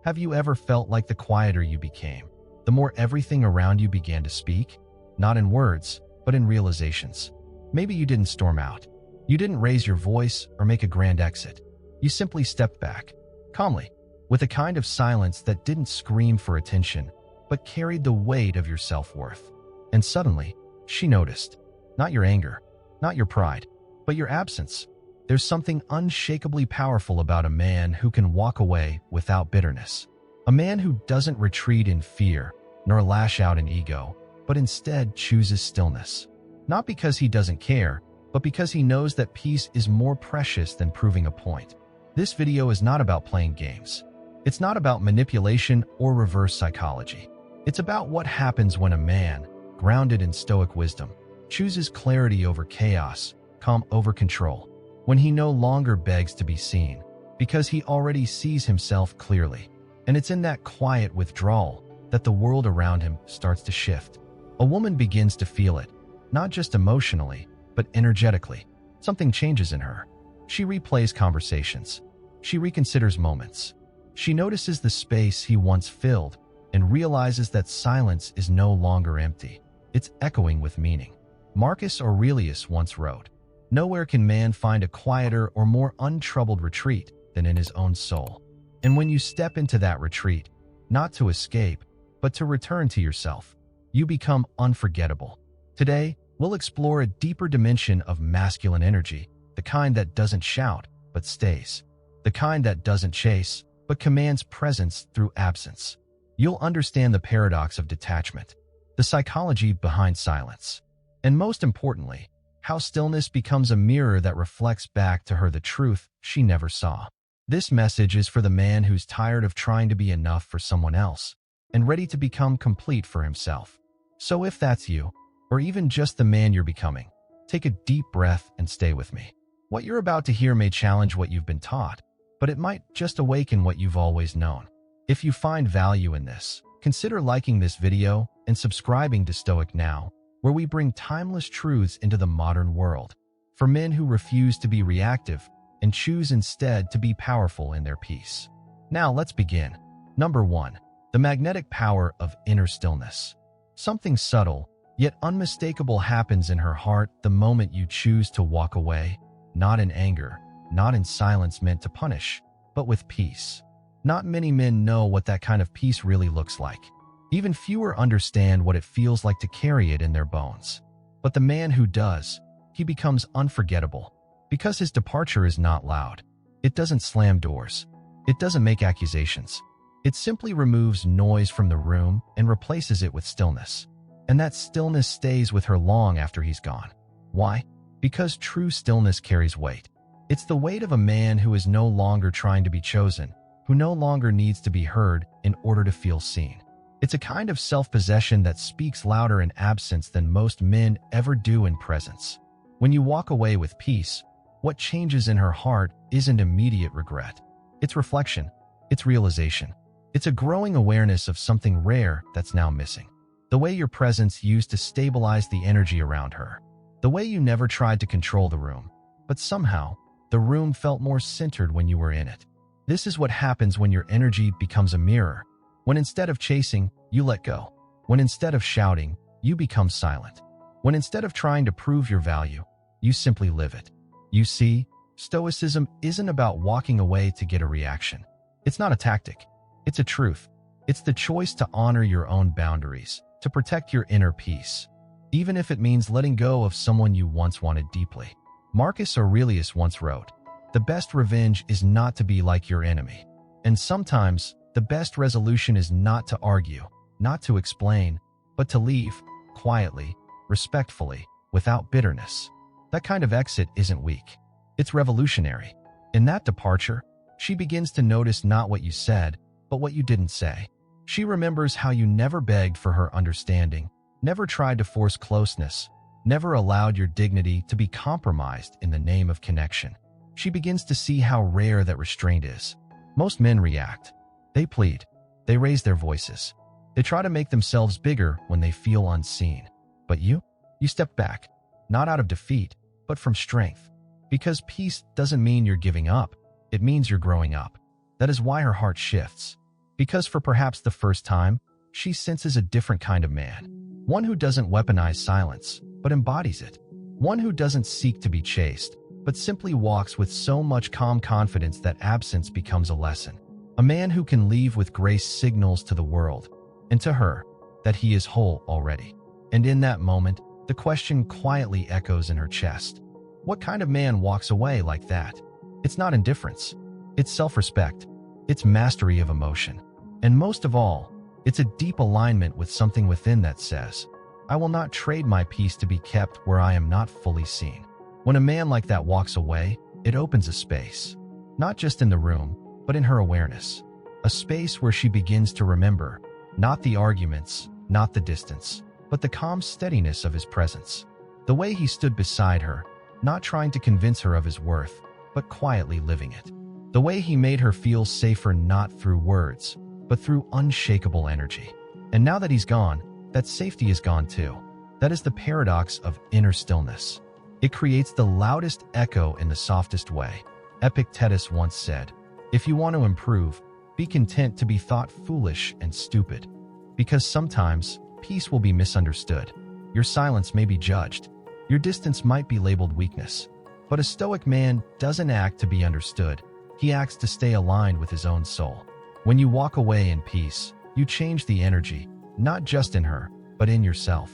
Have you ever felt like the quieter you became, the more everything around you began to speak? Not in words, but in realizations. Maybe you didn't storm out. You didn't raise your voice or make a grand exit. You simply stepped back, calmly, with a kind of silence that didn't scream for attention, but carried the weight of your self-worth. And suddenly, she noticed. Not your anger, not your pride, but your absence. There's something unshakably powerful about a man who can walk away without bitterness. A man who doesn't retreat in fear, nor lash out in ego, but instead chooses stillness. Not because he doesn't care, but because he knows that peace is more precious than proving a point. This video is not about playing games. It's not about manipulation or reverse psychology. It's about what happens when a man, grounded in Stoic wisdom, chooses clarity over chaos, calm over control, when he no longer begs to be seen, because he already sees himself clearly. And it's in that quiet withdrawal that the world around him starts to shift. A woman begins to feel it, not just emotionally, but energetically. Something changes in her. She replays conversations. She reconsiders moments. She notices the space he once filled and realizes that silence is no longer empty. It's echoing with meaning. Marcus Aurelius once wrote, "Nowhere can man find a quieter or more untroubled retreat than in his own soul." And when you step into that retreat, not to escape, but to return to yourself, you become unforgettable. Today, we'll explore a deeper dimension of masculine energy, the kind that doesn't shout, but stays. The kind that doesn't chase, but commands presence through absence. You'll understand the paradox of detachment, the psychology behind silence, and most importantly, how stillness becomes a mirror that reflects back to her the truth she never saw. This message is for the man who's tired of trying to be enough for someone else and ready to become complete for himself. So if that's you, or even just the man you're becoming, take a deep breath and stay with me. What you're about to hear may challenge what you've been taught, but it might just awaken what you've always known. If you find value in this, consider liking this video and subscribing to Stoic Now, where we bring timeless truths into the modern world, for men who refuse to be reactive and choose instead to be powerful in their peace. Now let's begin. Number 1. The magnetic power of inner stillness. Something subtle, yet unmistakable happens in her heart the moment you choose to walk away, not in anger, not in silence meant to punish, but with peace. Not many men know what that kind of peace really looks like. Even fewer understand what it feels like to carry it in their bones. But the man who does, he becomes unforgettable, because his departure is not loud. It doesn't slam doors. It doesn't make accusations. It simply removes noise from the room and replaces it with stillness. And that stillness stays with her long after he's gone. Why? Because true stillness carries weight. It's the weight of a man who is no longer trying to be chosen, who no longer needs to be heard in order to feel seen. It's a kind of self-possession that speaks louder in absence than most men ever do in presence. When you walk away with peace, what changes in her heart isn't immediate regret. It's reflection. It's realization. It's a growing awareness of something rare that's now missing. The way your presence used to stabilize the energy around her. The way you never tried to control the room, but somehow, the room felt more centered when you were in it. This is what happens when your energy becomes a mirror. When instead of chasing, you let go. When instead of shouting, you become silent. When instead of trying to prove your value, you simply live it. You see, Stoicism isn't about walking away to get a reaction. It's not a tactic. It's a truth. It's the choice to honor your own boundaries, to protect your inner peace, even if it means letting go of someone you once wanted deeply. Marcus Aurelius once wrote, "The best revenge is not to be like your enemy." And sometimes, the best resolution is not to argue, not to explain, but to leave, quietly, respectfully, without bitterness. That kind of exit isn't weak. It's revolutionary. In that departure, she begins to notice not what you said, but what you didn't say. She remembers how you never begged for her understanding, never tried to force closeness, never allowed your dignity to be compromised in the name of connection. She begins to see how rare that restraint is. Most men react. They plead. They raise their voices. They try to make themselves bigger when they feel unseen. But you step back, not out of defeat, but from strength. Because peace doesn't mean you're giving up. It means you're growing up. That is why her heart shifts. Because for perhaps the first time, she senses a different kind of man. One who doesn't weaponize silence, but embodies it. One who doesn't seek to be chased, but simply walks with so much calm confidence that absence becomes a lesson. A man who can leave with grace signals to the world, and to her, that he is whole already. And in that moment, the question quietly echoes in her chest. What kind of man walks away like that? It's not indifference. It's self-respect. It's mastery of emotion. And most of all, it's a deep alignment with something within that says, I will not trade my peace to be kept where I am not fully seen. When a man like that walks away, it opens a space. Not just in the room, but in her awareness. A space where she begins to remember, not the arguments, not the distance, but the calm steadiness of his presence. The way he stood beside her, not trying to convince her of his worth, but quietly living it. The way he made her feel safer not through words, but through unshakable energy. And now that he's gone, that safety is gone too. That is the paradox of inner stillness. It creates the loudest echo in the softest way. Epictetus once said, if you want to improve, be content to be thought foolish and stupid. Because sometimes, peace will be misunderstood. Your silence may be judged. Your distance might be labeled weakness. But a Stoic man doesn't act to be understood. He acts to stay aligned with his own soul. When you walk away in peace, you change the energy, not just in her, but in yourself.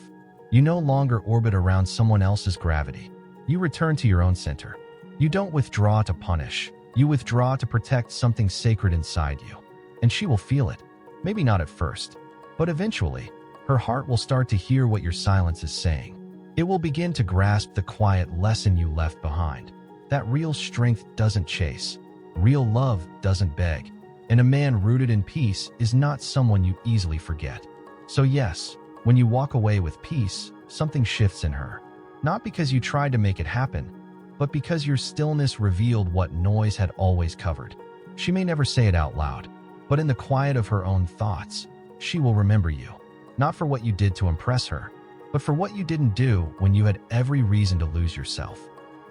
You no longer orbit around someone else's gravity. You return to your own center. You don't withdraw to punish. You withdraw to protect something sacred inside you. And she will feel it. Maybe not at first, but eventually, her heart will start to hear what your silence is saying. It will begin to grasp the quiet lesson you left behind. That real strength doesn't chase. Real love doesn't beg. And a man rooted in peace is not someone you easily forget. So yes, when you walk away with peace, something shifts in her. Not because you tried to make it happen, but because your stillness revealed what noise had always covered. She may never say it out loud, but in the quiet of her own thoughts, she will remember you. Not for what you did to impress her, but for what you didn't do when you had every reason to lose yourself.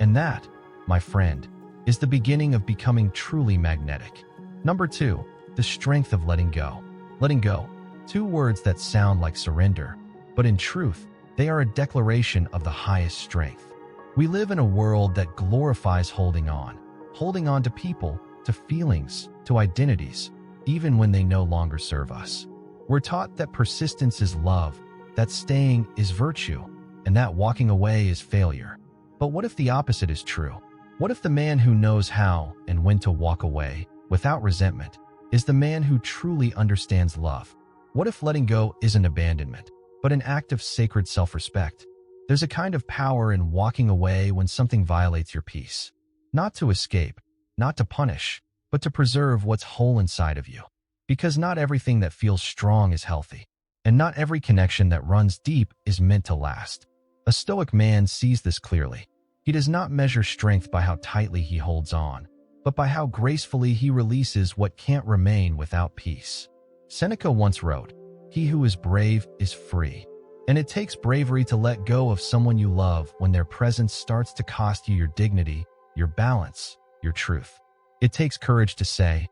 And that, my friend, is the beginning of becoming truly magnetic. Number 2, the strength of letting go. Letting go. 2 words that sound like surrender, but in truth, they are a declaration of the highest strength. We live in a world that glorifies holding on to people, to feelings, to identities, even when they no longer serve us. We're taught that persistence is love, that staying is virtue, and that walking away is failure. But what if the opposite is true? What if the man who knows how and when to walk away, without resentment, is the man who truly understands love? What if letting go isn't abandonment, but an act of sacred self-respect? There's a kind of power in walking away when something violates your peace. Not to escape, not to punish, but to preserve what's whole inside of you. Because not everything that feels strong is healthy, and not every connection that runs deep is meant to last. A Stoic man sees this clearly. He does not measure strength by how tightly he holds on, but by how gracefully he releases what can't remain without peace. Seneca once wrote, "He who is brave is free." And it takes bravery to let go of someone you love when their presence starts to cost you your dignity, your balance, your truth. It takes courage to say,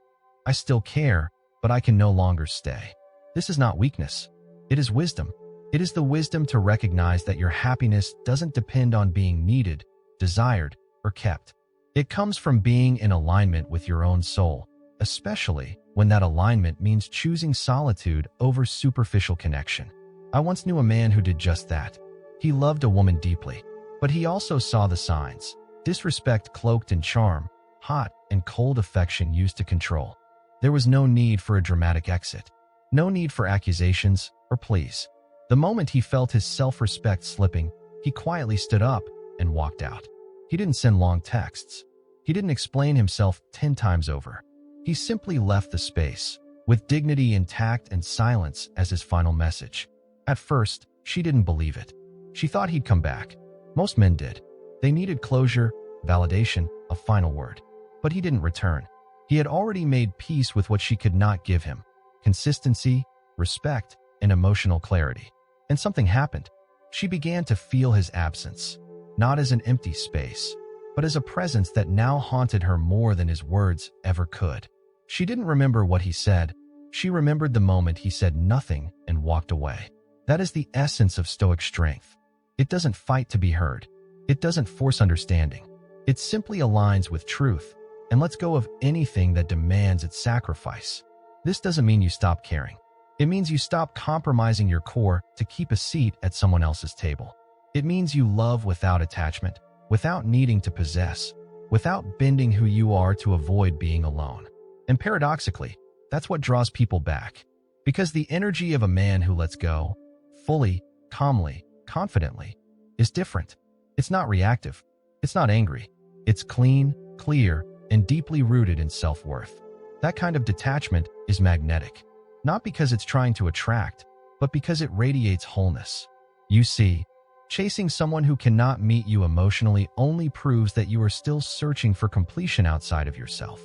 "I still care, but I can no longer stay." This is not weakness. It is wisdom. It is the wisdom to recognize that your happiness doesn't depend on being needed, desired, or kept. It comes from being in alignment with your own soul, especially when that alignment means choosing solitude over superficial connection. I once knew a man who did just that. He loved a woman deeply, but he also saw the signs: disrespect cloaked in charm, hot and cold affection used to control. There was no need for a dramatic exit, no need for accusations or pleas. The moment he felt his self-respect slipping, he quietly stood up and walked out. He didn't send long texts. He didn't explain himself 10 times over. He simply left the space, with dignity intact and silence as his final message. At first, she didn't believe it. She thought he'd come back. Most men did. They needed closure, validation, a final word. But he didn't return. He had already made peace with what she could not give him: consistency, respect, and emotional clarity. And something happened. She began to feel his absence, not as an empty space, but as a presence that now haunted her more than his words ever could. She didn't remember what he said, She remembered the moment he said nothing and walked away. That is the essence of Stoic strength. It doesn't fight to be heard. It doesn't force understanding. It simply aligns with truth and lets go of anything that demands its sacrifice. This doesn't mean you stop caring. It means you stop compromising your core to keep a seat at someone else's table. It means you love without attachment, without needing to possess, without bending who you are to avoid being alone. And paradoxically, that's what draws people back. Because the energy of a man who lets go, fully, calmly, confidently, is different. It's not reactive. It's not angry. It's clean, clear, and deeply rooted in self-worth. That kind of detachment is magnetic. Not because it's trying to attract, but because it radiates wholeness. You see, chasing someone who cannot meet you emotionally only proves that you are still searching for completion outside of yourself.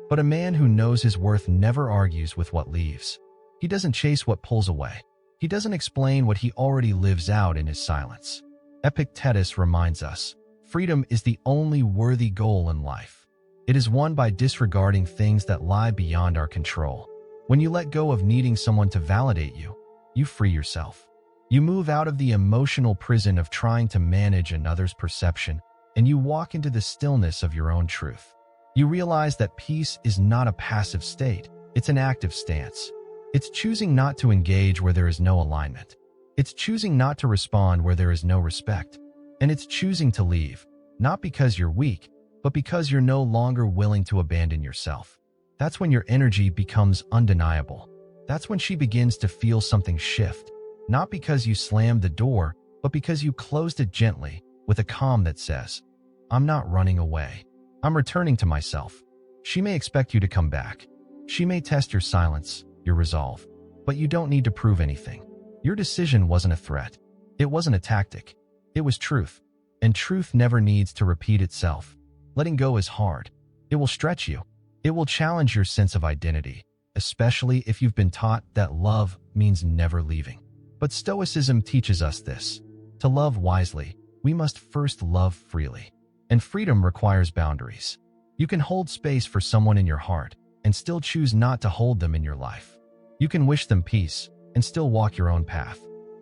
But a man who knows his worth never argues with what leaves. He doesn't chase what pulls away. He doesn't explain what he already lives out in his silence. Epictetus reminds us, freedom is the only worthy goal in life. It is won by disregarding things that lie beyond our control. When you let go of needing someone to validate you, you free yourself. You move out of the emotional prison of trying to manage another's perception, and you walk into the stillness of your own truth. You realize that peace is not a passive state, it's an active stance. It's choosing not to engage where there is no alignment. It's choosing not to respond where there is no respect. And it's choosing to leave, not because you're weak, but because you're no longer willing to abandon yourself. That's when your energy becomes undeniable. That's when she begins to feel something shift, not because you slammed the door, but because you closed it gently, with a calm that says, I'm not running away. I'm returning to myself. She may expect you to come back. She may test your silence, your resolve, but you don't need to prove anything. Your decision wasn't a threat. It wasn't a tactic. It was truth. And truth never needs to repeat itself. Letting go is hard. It will stretch you. It will challenge your sense of identity, especially if you've been taught that love means never leaving. But Stoicism teaches us this. To love wisely, we must first love freely. And freedom requires boundaries. You can hold space for someone in your heart and still choose not to hold them in your life. You can wish them peace and still walk your own path.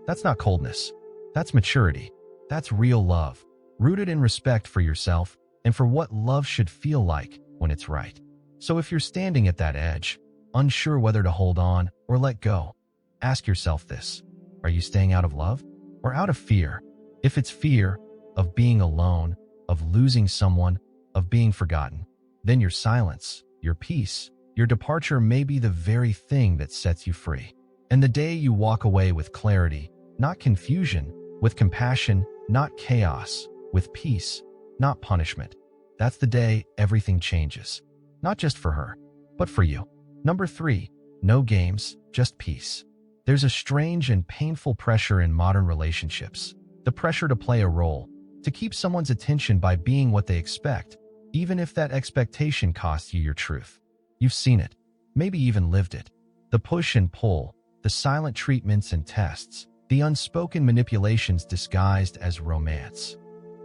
That's not coldness. That's maturity. That's real love, rooted in respect for yourself and for what love should feel like when it's right. So if you're standing at that edge, unsure whether to hold on or let go, ask yourself this. Are you staying out of love or out of fear? If it's fear of being alone, of losing someone, of being forgotten, then your silence, your peace, your departure may be the very thing that sets you free. And the day you walk away with clarity, not confusion, with compassion, not chaos, with peace, not punishment, that's the day everything changes. Not just for her, but for you. Number 3, no games, just peace. There's a strange and painful pressure in modern relationships. The pressure to play a role, to keep someone's attention by being what they expect, even if that expectation costs you your truth. You've seen it, maybe even lived it. The push and pull, the silent treatments and tests, the unspoken manipulations disguised as romance.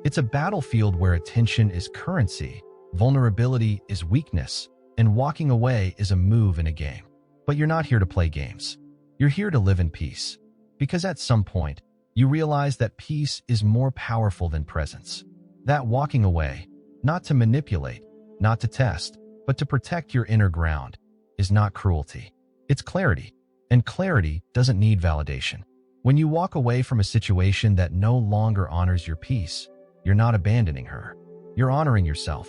It's a battlefield where attention is currency, vulnerability is weakness, and walking away is a move in a game. But you're not here to play games. You're here to live in peace. Because at some point, you realize that peace is more powerful than presence. That walking away, not to manipulate, not to test, but to protect your inner ground, is not cruelty. It's clarity. And clarity doesn't need validation. When you walk away from a situation that no longer honors your peace, you're not abandoning her. You're honoring yourself.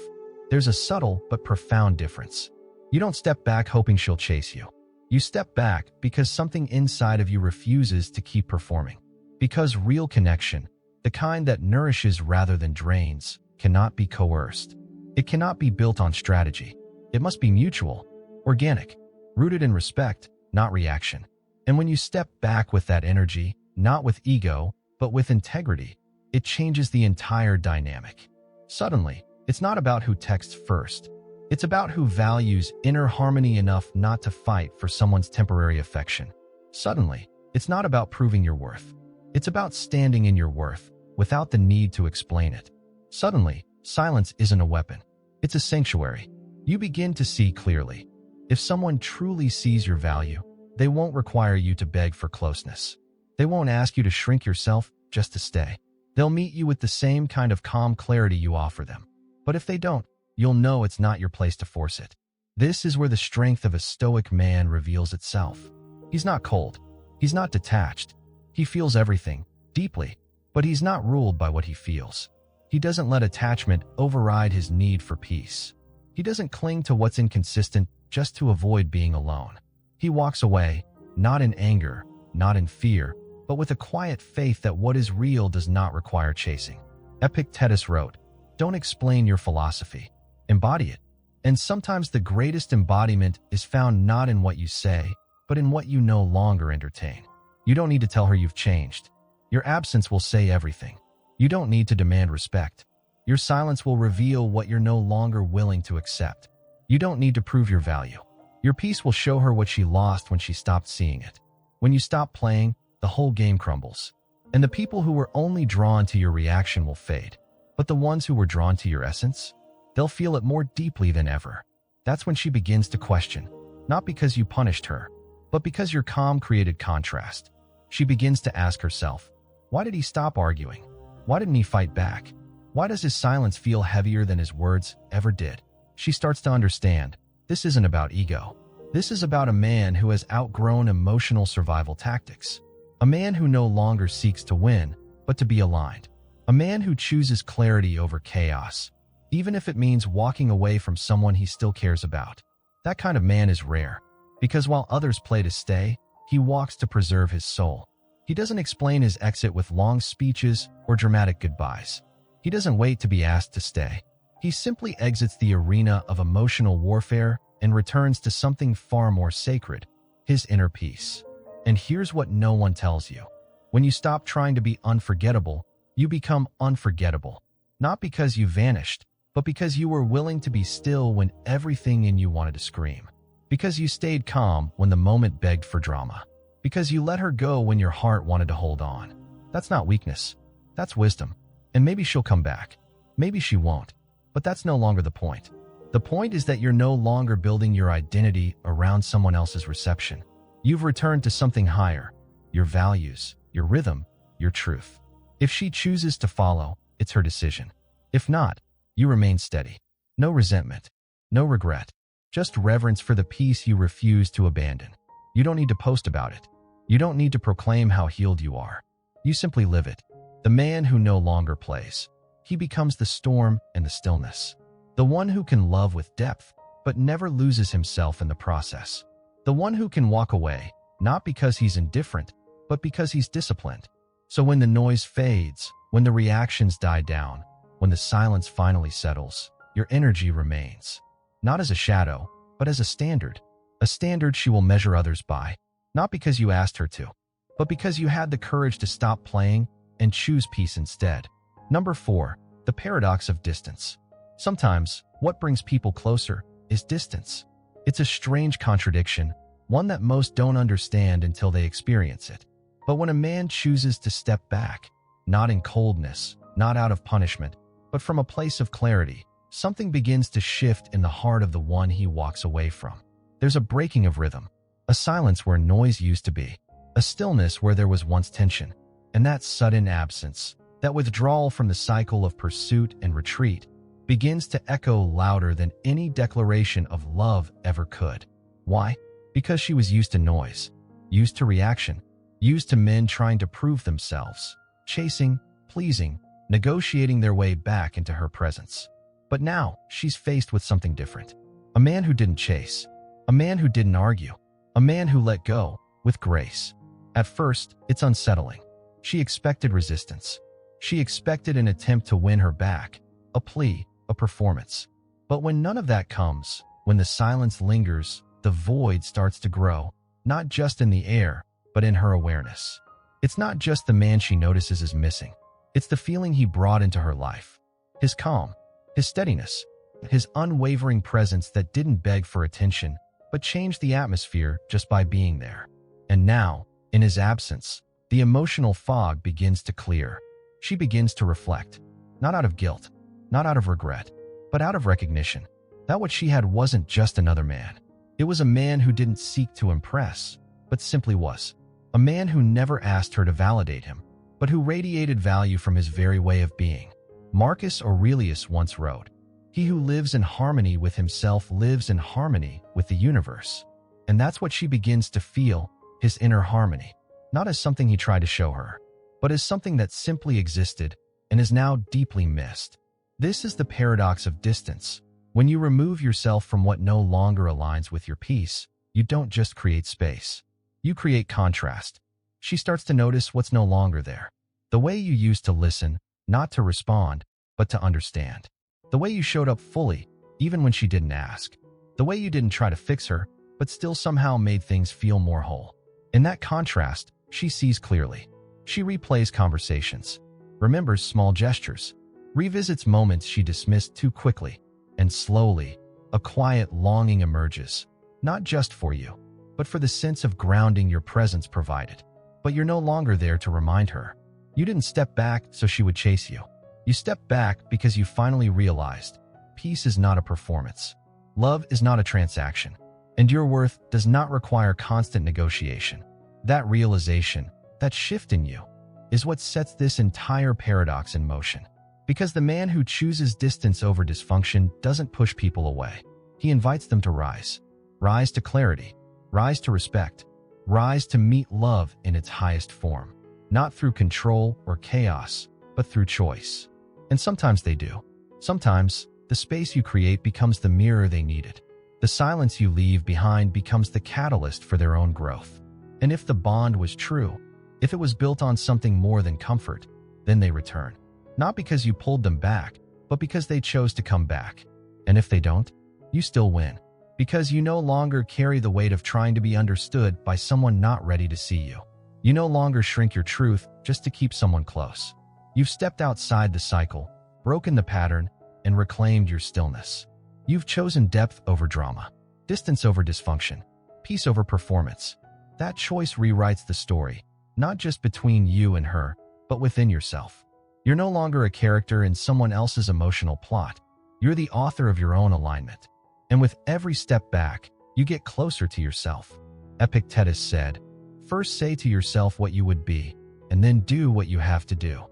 There's a subtle but profound difference. You don't step back hoping she'll chase you. You step back because something inside of you refuses to keep performing. Because real connection, the kind that nourishes rather than drains, cannot be coerced. It cannot be built on strategy. It must be mutual, organic, rooted in respect, not reaction. And when you step back with that energy, not with ego, but with integrity, it changes the entire dynamic. Suddenly, it's not about who texts first. It's about who values inner harmony enough not to fight for someone's temporary affection. Suddenly, it's not about proving your worth. It's about standing in your worth without the need to explain it. Suddenly, silence isn't a weapon. It's a sanctuary. You begin to see clearly. If someone truly sees your value, they won't require you to beg for closeness. They won't ask you to shrink yourself just to stay. They'll meet you with the same kind of calm clarity you offer them. But if they don't, you'll know it's not your place to force it. This is where the strength of a stoic man reveals itself. He's not cold. He's not detached. He feels everything, deeply, but he's not ruled by what he feels. He doesn't let attachment override his need for peace. He doesn't cling to what's inconsistent just to avoid being alone. He walks away, not in anger, not in fear, but with a quiet faith that what is real does not require chasing. Epictetus wrote, "Don't explain your philosophy. Embody it." And sometimes the greatest embodiment is found not in what you say, but in what you no longer entertain. You don't need to tell her you've changed. Your absence will say everything. You don't need to demand respect. Your silence will reveal what you're no longer willing to accept. You don't need to prove your value. Your peace will show her what she lost when she stopped seeing it. When you stop playing, the whole game crumbles. And the people who were only drawn to your reaction will fade. But the ones who were drawn to your essence, they'll feel it more deeply than ever. That's when she begins to question, not because you punished her, but because your calm created contrast. She begins to ask herself, why did he stop arguing? Why didn't he fight back? Why does his silence feel heavier than his words ever did? She starts to understand, this isn't about ego. This is about a man who has outgrown emotional survival tactics. A man who no longer seeks to win, but to be aligned. A man who chooses clarity over chaos, even if it means walking away from someone he still cares about. That kind of man is rare, because while others play to stay, he walks to preserve his soul. He doesn't explain his exit with long speeches or dramatic goodbyes. He doesn't wait to be asked to stay. He simply exits the arena of emotional warfare and returns to something far more sacred, his inner peace. And here's what no one tells you. When you stop trying to be unforgettable, you become unforgettable. Not because you vanished, but because you were willing to be still when everything in you wanted to scream. Because you stayed calm when the moment begged for drama. Because you let her go when your heart wanted to hold on. That's not weakness. That's wisdom. And maybe she'll come back. Maybe she won't. But that's no longer the point. The point is that you're no longer building your identity around someone else's reception. You've returned to something higher. Your values, your rhythm, your truth. If she chooses to follow, it's her decision. If not, you remain steady. No resentment. No regret. Just reverence for the peace you refuse to abandon. You don't need to post about it. You don't need to proclaim how healed you are. You simply live it. The man who no longer plays. He becomes the storm and the stillness. The one who can love with depth, but never loses himself in the process. The one who can walk away, not because he's indifferent, but because he's disciplined. So when the noise fades, when the reactions die down, when the silence finally settles, your energy remains. Not as a shadow, but as a standard. A standard she will measure others by. Not because you asked her to, but because you had the courage to stop playing and choose peace instead. Number 4, the paradox of distance. Sometimes, what brings people closer is distance. It's a strange contradiction, one that most don't understand until they experience it. But when a man chooses to step back, not in coldness, not out of punishment, but from a place of clarity, something begins to shift in the heart of the one he walks away from. There's a breaking of rhythm, a silence where noise used to be, a stillness where there was once tension, and that sudden absence, that withdrawal from the cycle of pursuit and retreat, begins to echo louder than any declaration of love ever could. Why? Because she was used to noise, used to reaction, used to men trying to prove themselves, chasing, pleasing, negotiating their way back into her presence. But now, she's faced with something different. A man who didn't chase, a man who didn't argue, a man who let go, with grace. At first, it's unsettling. She expected resistance. She expected an attempt to win her back, a plea, a performance. But when none of that comes, when the silence lingers, the void starts to grow, not just in the air, but in her awareness. It's not just the man she notices is missing. It's the feeling he brought into her life. His calm, his steadiness, his unwavering presence that didn't beg for attention, but changed the atmosphere just by being there. And now, in his absence, the emotional fog begins to clear. She begins to reflect, not out of guilt, not out of regret, but out of recognition, that what she had wasn't just another man. It was a man who didn't seek to impress, but simply was. A man who never asked her to validate him, but who radiated value from his very way of being. Marcus Aurelius once wrote, "He who lives in harmony with himself lives in harmony with the universe." And that's what she begins to feel, his inner harmony, not as something he tried to show her, but as something that simply existed and is now deeply missed. This is the paradox of distance. When you remove yourself from what no longer aligns with your peace, you don't just create space. You create contrast. She starts to notice what's no longer there. The way you used to listen, not to respond, but to understand. The way you showed up fully, even when she didn't ask. The way you didn't try to fix her, but still somehow made things feel more whole. In that contrast, she sees clearly. She replays conversations, remembers small gestures, revisits moments she dismissed too quickly, and slowly, a quiet longing emerges, not just for you, but for the sense of grounding your presence provided. But you're no longer there to remind her. You didn't step back so she would chase you. You stepped back because you finally realized peace is not a performance. Love is not a transaction. And your worth does not require constant negotiation. That realization, that shift in you, is what sets this entire paradox in motion. Because the man who chooses distance over dysfunction doesn't push people away. He invites them to rise. Rise to clarity. Rise to respect. Rise to meet love in its highest form. Not through control or chaos, but through choice. And sometimes they do. Sometimes, the space you create becomes the mirror they needed. The silence you leave behind becomes the catalyst for their own growth. And if the bond was true, if it was built on something more than comfort, then they return. Not because you pulled them back, but because they chose to come back. And if they don't, you still win. Because you no longer carry the weight of trying to be understood by someone not ready to see you. You no longer shrink your truth just to keep someone close. You've stepped outside the cycle, broken the pattern, and reclaimed your stillness. You've chosen depth over drama, distance over dysfunction, peace over performance. That choice rewrites the story, not just between you and her, but within yourself. You're no longer a character in someone else's emotional plot. You're the author of your own alignment. And with every step back, you get closer to yourself. Epictetus said, "First say to yourself what you would be, and then do what you have to do."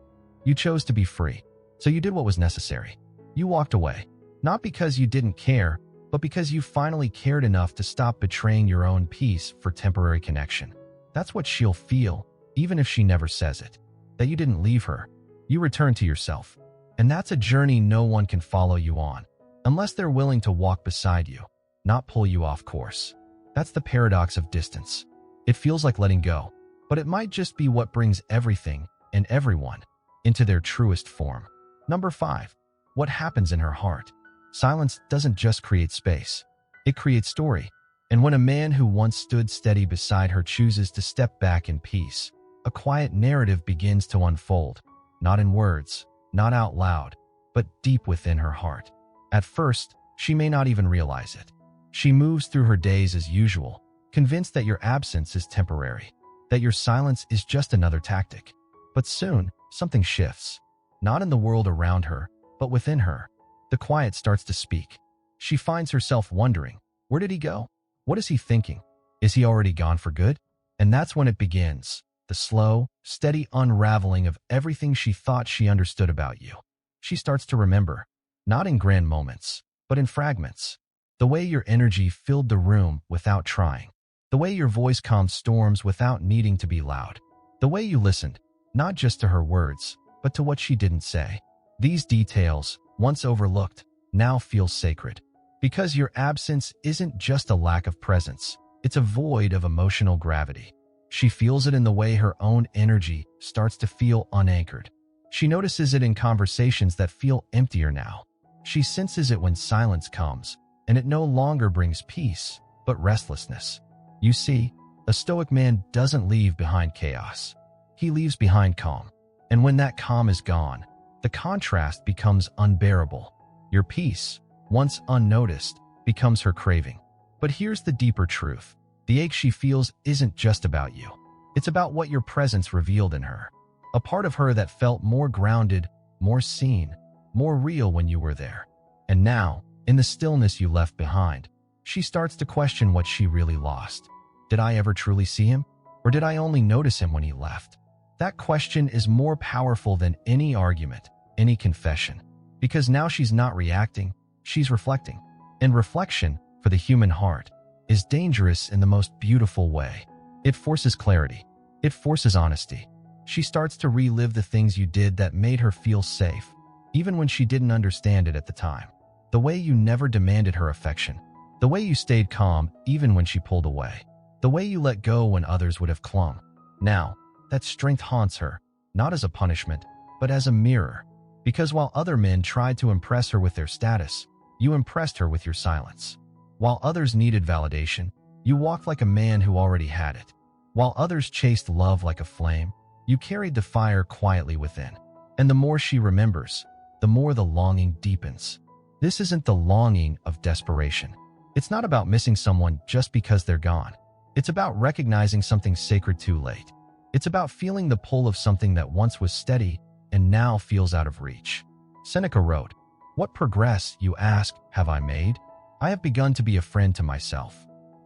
You chose to be free, so you did what was necessary. You walked away, not because you didn't care, but because you finally cared enough to stop betraying your own peace for temporary connection. That's what she'll feel, even if she never says it. That you didn't leave her. You returned to yourself. And that's a journey no one can follow you on, unless they're willing to walk beside you, not pull you off course. That's the paradox of distance. It feels like letting go, but it might just be what brings everything and everyone into their truest form. Number 5. What happens in her heart? Silence doesn't just create space. It creates story. And when a man who once stood steady beside her chooses to step back in peace, a quiet narrative begins to unfold, not in words, not out loud, but deep within her heart. At first, she may not even realize it. She moves through her days as usual, convinced that your absence is temporary, that your silence is just another tactic. But soon, something shifts. Not in the world around her, but within her. The quiet starts to speak. She finds herself wondering, where did he go? What is he thinking? Is he already gone for good? And that's when it begins, the slow, steady unraveling of everything she thought she understood about you. She starts to remember, not in grand moments, but in fragments. The way your energy filled the room without trying. The way your voice calmed storms without needing to be loud. The way you listened, not just to her words, but to what she didn't say. These details, once overlooked, now feel sacred. Because your absence isn't just a lack of presence, it's a void of emotional gravity. She feels it in the way her own energy starts to feel unanchored. She notices it in conversations that feel emptier now. She senses it when silence comes, and it no longer brings peace, but restlessness. You see, a Stoic man doesn't leave behind chaos. He leaves behind calm. And when that calm is gone, the contrast becomes unbearable. Your peace, once unnoticed, becomes her craving. But here's the deeper truth. The ache she feels isn't just about you. It's about what your presence revealed in her. A part of her that felt more grounded, more seen, more real when you were there. And now, in the stillness you left behind, She starts to question what she really lost. Did I ever truly see him? Or did I only notice him when he left? That question is more powerful than any argument, any confession. Because now she's not reacting, she's reflecting. And reflection, for the human heart, is dangerous in the most beautiful way. It forces clarity. It forces honesty. She starts to relive the things you did that made her feel safe, even when she didn't understand it at the time. The way you never demanded her affection. The way you stayed calm even when she pulled away. The way you let go when others would have clung. Now, that strength haunts her, not as a punishment, but as a mirror. Because while other men tried to impress her with their status, you impressed her with your silence. While others needed validation, you walked like a man who already had it. While others chased love like a flame, you carried the fire quietly within. And the more she remembers, the more the longing deepens. This isn't the longing of desperation. It's not about missing someone just because they're gone. It's about recognizing something sacred too late. It's about feeling the pull of something that once was steady and now feels out of reach. Seneca wrote, "What progress, you ask, have I made? I have begun to be a friend to myself."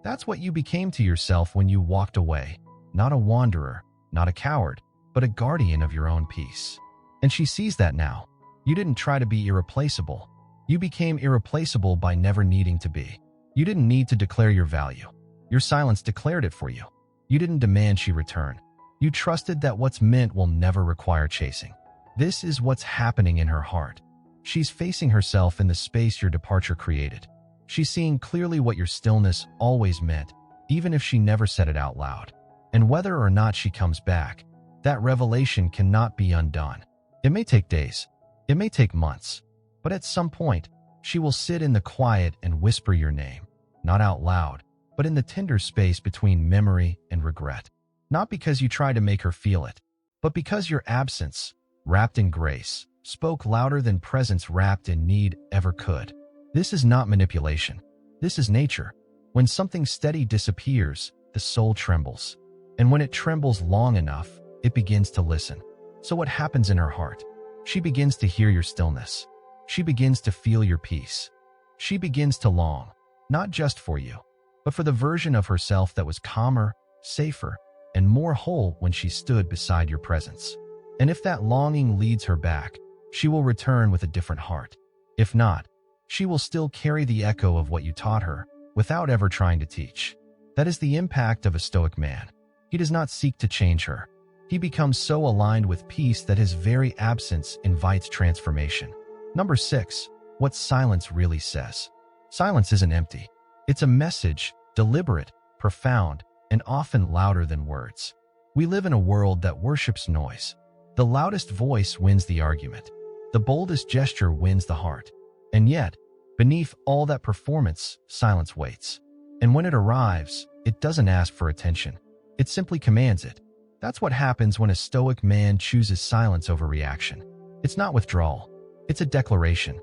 That's what you became to yourself when you walked away. Not a wanderer, not a coward, but a guardian of your own peace. And she sees that now. You didn't try to be irreplaceable. You became irreplaceable by never needing to be. You didn't need to declare your value. Your silence declared it for you. You didn't demand she return. You trusted that what's meant will never require chasing. This is what's happening in her heart. She's facing herself in the space your departure created. She's seeing clearly what your stillness always meant, even if she never said it out loud. And whether or not she comes back, that revelation cannot be undone. It may take days. It may take months. But at some point, she will sit in the quiet and whisper your name, not out loud, but in the tender space between memory and regret. Not because you tried to make her feel it, but because your absence, wrapped in grace, spoke louder than presence wrapped in need ever could. This is not manipulation. This is nature. When something steady disappears, the soul trembles. And when it trembles long enough, it begins to listen. So what happens in her heart? She begins to hear your stillness. She begins to feel your peace. She begins to long, not just for you, but for the version of herself that was calmer, safer, and more whole when she stood beside your presence. And if that longing leads her back, she will return with a different heart. If not, she will still carry the echo of what you taught her without ever trying to teach. That is the impact of a Stoic man. He does not seek to change her. He becomes so aligned with peace that his very absence invites transformation. Number 6. What silence really says. Silence isn't empty. It's a message, deliberate, profound, and often louder than words. We live in a world that worships noise. The loudest voice wins the argument. The boldest gesture wins the heart. And yet, beneath all that performance, silence waits. And when it arrives, it doesn't ask for attention. It simply commands it. That's what happens when a Stoic man chooses silence over reaction. It's not withdrawal. It's a declaration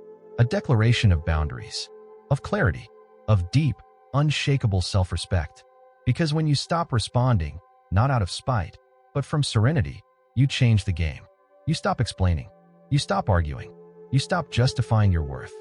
of boundaries, of clarity, of deep, unshakable self-respect. Because when you stop responding, not out of spite, but from serenity, you change the game. You stop explaining. You stop arguing. You stop justifying your worth.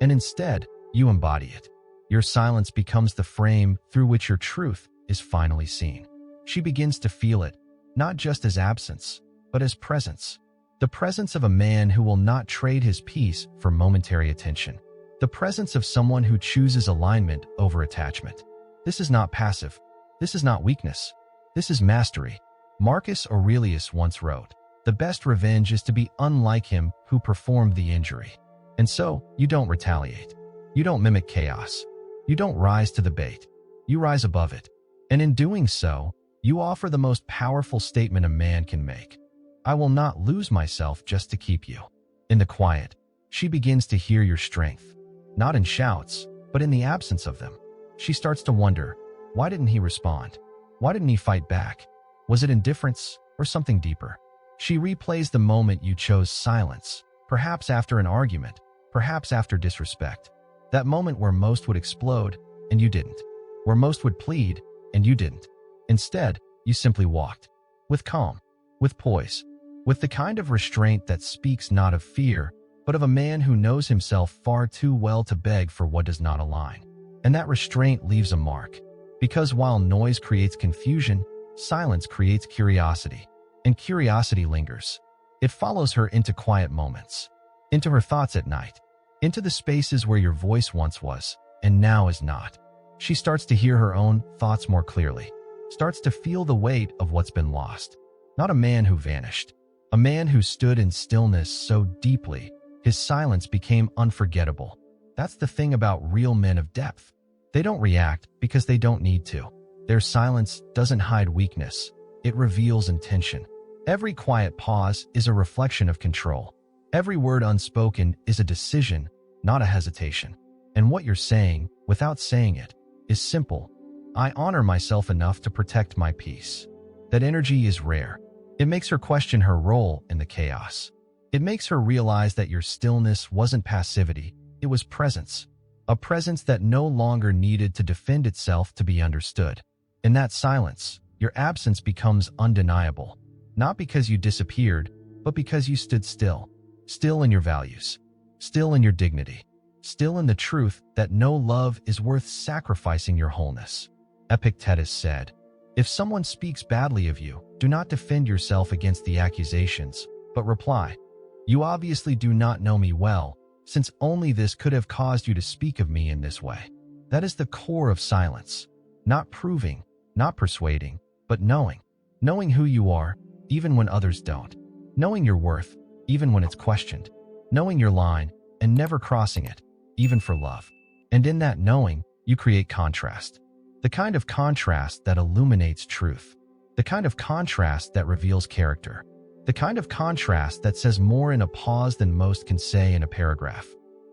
And instead, you embody it. Your silence becomes the frame through which your truth is finally seen. She begins to feel it, not just as absence, but as presence. The presence of a man who will not trade his peace for momentary attention. The presence of someone who chooses alignment over attachment. This is not passive. This is not weakness. This is mastery. Marcus Aurelius once wrote, "The best revenge is to be unlike him who performed the injury." And so, you don't retaliate. You don't mimic chaos. You don't rise to the bait. You rise above it. And in doing so, you offer the most powerful statement a man can make. I will not lose myself just to keep you. In the quiet, she begins to hear your strength. Not in shouts, but in the absence of them. She starts to wonder, why didn't he respond? Why didn't he fight back? Was it indifference or something deeper? She replays the moment you chose silence, perhaps after an argument, perhaps after disrespect. That moment where most would explode, and you didn't. Where most would plead, and you didn't. Instead, you simply walked. With calm, with poise, with the kind of restraint that speaks not of fear, but of a man who knows himself far too well to beg for what does not align. And that restraint leaves a mark. Because while noise creates confusion, silence creates curiosity. And curiosity lingers. It follows her into quiet moments, into her thoughts at night, into the spaces where your voice once was, and now is not. She starts to hear her own thoughts more clearly, starts to feel the weight of what's been lost. Not a man who vanished, a man who stood in stillness so deeply, his silence became unforgettable. That's the thing about real men of depth. They don't react because they don't need to. Their silence doesn't hide weakness. It reveals intention. Every quiet pause is a reflection of control. Every word unspoken is a decision, not a hesitation. And what you're saying, without saying it, is simple. I honor myself enough to protect my peace. That energy is rare. It makes her question her role in the chaos. It makes her realize that your stillness wasn't passivity, it was presence. A presence that no longer needed to defend itself to be understood. In that silence, your absence becomes undeniable. Not because you disappeared, but because you stood still. Still in your values. Still in your dignity. Still in the truth that no love is worth sacrificing your wholeness. Epictetus said, "If someone speaks badly of you, do not defend yourself against the accusations, but reply, 'You obviously do not know me well, since only this could have caused you to speak of me in this way.'" That is the core of silence. Not proving, not persuading, but knowing. Knowing who you are, even when others don't. Knowing your worth, even when it's questioned. Knowing your line, and never crossing it, even for love. And in that knowing, you create contrast. The kind of contrast that illuminates truth. The kind of contrast that reveals character. The kind of contrast that says more in a pause than most can say in a paragraph.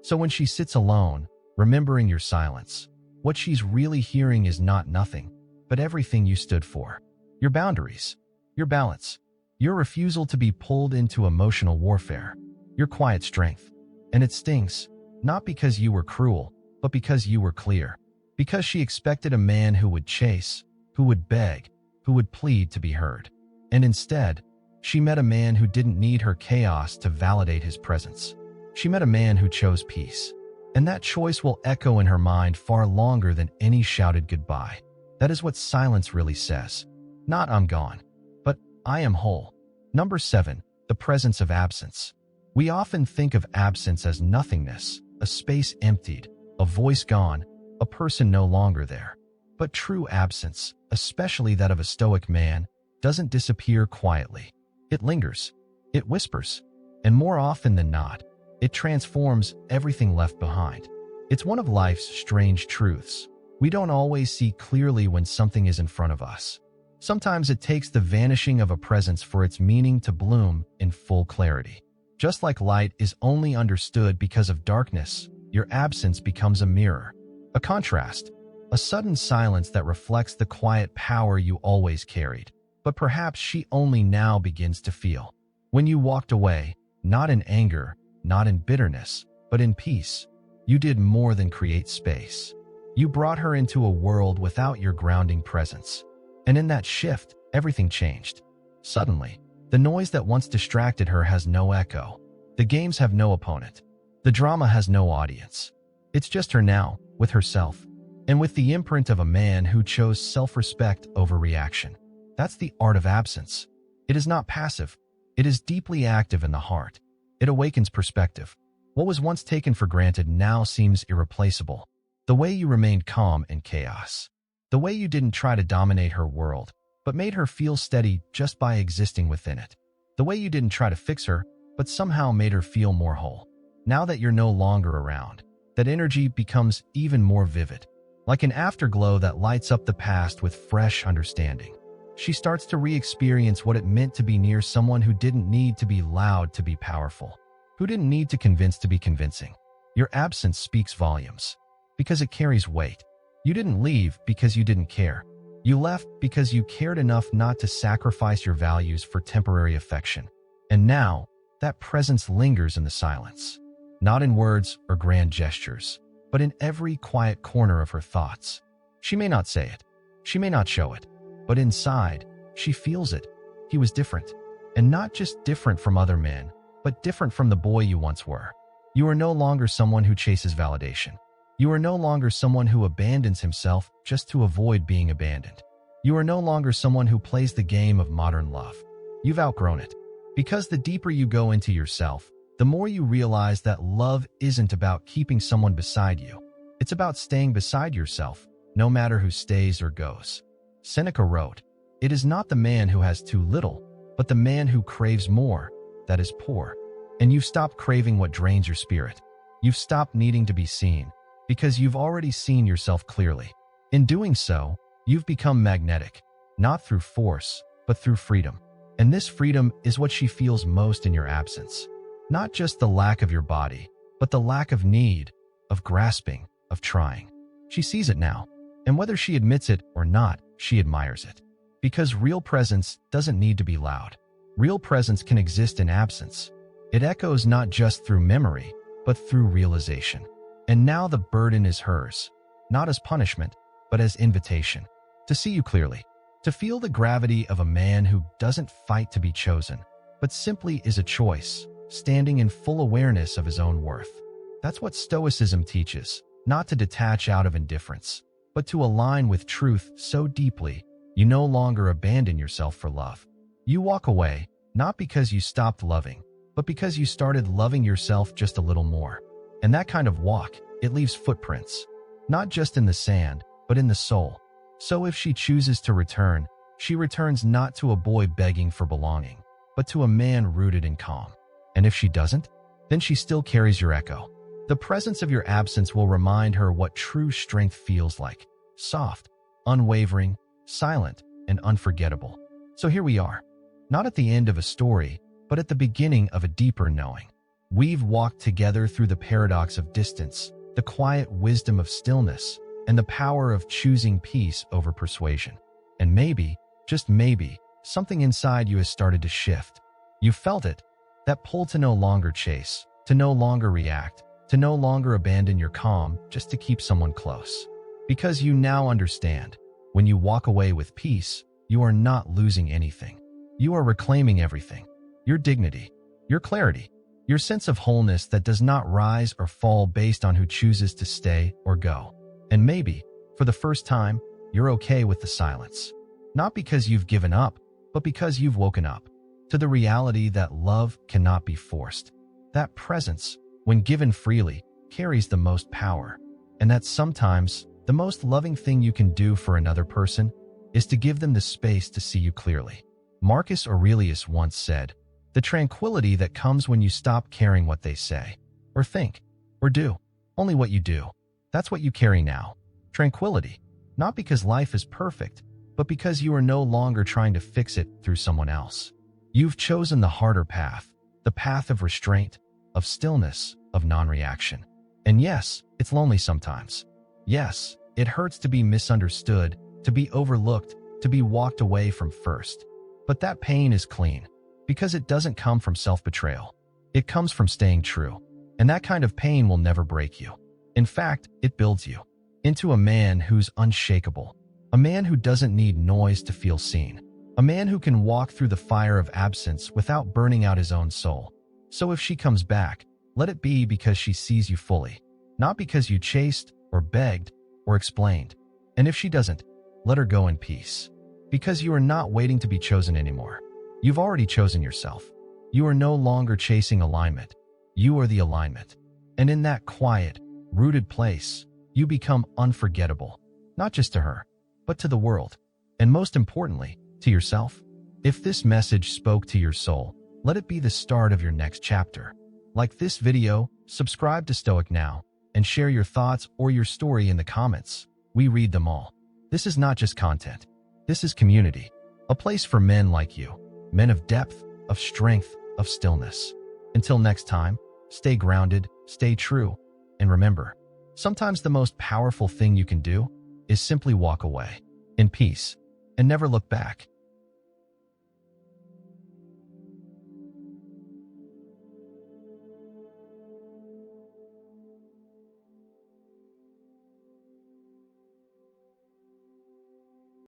So when she sits alone, remembering your silence, what she's really hearing is not nothing, but everything you stood for. Your boundaries. Your balance. Your refusal to be pulled into emotional warfare. Your quiet strength. And it stings, not because you were cruel, but because you were clear. Because she expected a man who would chase, who would beg, who would plead to be heard. And instead, she met a man who didn't need her chaos to validate his presence. She met a man who chose peace. And that choice will echo in her mind far longer than any shouted goodbye. That is what silence really says. Not "I'm gone," but "I am whole." Number 7, the presence of absence. We often think of absence as nothingness, a space emptied, a voice gone, a person no longer there. But true absence, especially that of a Stoic man, doesn't disappear quietly. It lingers. It whispers. And more often than not, it transforms everything left behind. It's one of life's strange truths. We don't always see clearly when something is in front of us. Sometimes it takes the vanishing of a presence for its meaning to bloom in full clarity. Just like light is only understood because of darkness, your absence becomes a mirror, a contrast, a sudden silence that reflects the quiet power you always carried. But perhaps she only now begins to feel. When you walked away, not in anger, not in bitterness, but in peace, you did more than create space. You brought her into a world without your grounding presence. And in that shift, everything changed. Suddenly, the noise that once distracted her has no echo. The games have no opponent. The drama has no audience. It's just her now, with herself, and with the imprint of a man who chose self-respect over reaction. That's the art of absence. It is not passive. It is deeply active in the heart. It awakens perspective. What was once taken for granted now seems irreplaceable. The way you remained calm in chaos. The way you didn't try to dominate her world, but made her feel steady just by existing within it. The way you didn't try to fix her, but somehow made her feel more whole. Now that you're no longer around, that energy becomes even more vivid, like an afterglow that lights up the past with fresh understanding. She starts to re-experience what it meant to be near someone who didn't need to be loud to be powerful, who didn't need to convince to be convincing. Your absence speaks volumes, because it carries weight. You didn't leave because you didn't care. You left because you cared enough not to sacrifice your values for temporary affection. And now, that presence lingers in the silence. Not in words or grand gestures, but in every quiet corner of her thoughts. She may not say it. She may not show it. But inside, she feels it. He was different. And not just different from other men, but different from the boy you once were. You are no longer someone who chases validation. You are no longer someone who abandons himself just to avoid being abandoned. You are no longer someone who plays the game of modern love. You've outgrown it. Because the deeper you go into yourself, the more you realize that love isn't about keeping someone beside you. It's about staying beside yourself, no matter who stays or goes. Seneca wrote, "It is not the man who has too little, but the man who craves more, that is poor." And you've stopped craving what drains your spirit. You've stopped needing to be seen, because you've already seen yourself clearly. In doing so, you've become magnetic, not through force, but through freedom. And this freedom is what she feels most in your absence. Not just the lack of your body, but the lack of need, of grasping, of trying. She sees it now, and whether she admits it or not, she admires it. Because real presence doesn't need to be loud. Real presence can exist in absence. It echoes not just through memory, but through realization. And now the burden is hers, not as punishment, but as invitation. To see you clearly. To feel the gravity of a man who doesn't fight to be chosen, but simply is a choice, standing in full awareness of his own worth. That's what Stoicism teaches, not to detach out of indifference, but to align with truth so deeply, you no longer abandon yourself for love. You walk away, not because you stopped loving, but because you started loving yourself just a little more. And that kind of walk, it leaves footprints, not just in the sand, but in the soul. So if she chooses to return, she returns not to a boy begging for belonging, but to a man rooted in calm. And if she doesn't, then she still carries your echo. The presence of your absence will remind her what true strength feels like: soft, unwavering, silent, and unforgettable. So here we are, not at the end of a story, but at the beginning of a deeper knowing. We've walked together through the paradox of distance, the quiet wisdom of stillness, and the power of choosing peace over persuasion. And maybe, just maybe, something inside you has started to shift. You felt it, that pull to no longer chase, to no longer react, to no longer abandon your calm just to keep someone close. Because you now understand, when you walk away with peace, you are not losing anything. You are reclaiming everything. Your dignity, your clarity, your sense of wholeness that does not rise or fall based on who chooses to stay or go. And maybe, for the first time, you're okay with the silence. Not because you've given up, but because you've woken up to the reality that love cannot be forced. That presence, when given freely, carries the most power. And that sometimes, the most loving thing you can do for another person is to give them the space to see you clearly. Marcus Aurelius once said, "The tranquility that comes when you stop caring what they say, or think, or do, only what you do. That's what you carry now. Tranquility, not because life is perfect, but because you are no longer trying to fix it through someone else. You've chosen the harder path, the path of restraint, of stillness, of non-reaction. And yes, it's lonely sometimes. Yes, it hurts to be misunderstood, to be overlooked, to be walked away from first. But that pain is clean, because it doesn't come from self-betrayal. It comes from staying true. And that kind of pain will never break you. In fact, it builds you into a man who's unshakable, a man who doesn't need noise to feel seen, a man who can walk through the fire of absence without burning out his own soul. So if she comes back, let it be because she sees you fully, not because you chased or begged or explained. And if she doesn't, let her go in peace, because you are not waiting to be chosen anymore. You've already chosen yourself. You are no longer chasing alignment. You are the alignment. And in that quiet, rooted place, you become unforgettable, not just to her, but to the world, and most importantly, to yourself. If this message spoke to your soul, let it be the start of your next chapter. Like this video, subscribe to Stoic now, and share your thoughts or your story in the comments. We read them all. This is not just content. This is community, a place for men like you, men of depth, of strength, of stillness. Until next time, stay grounded, stay true, and remember, sometimes the most powerful thing you can do is simply walk away in peace and never look back.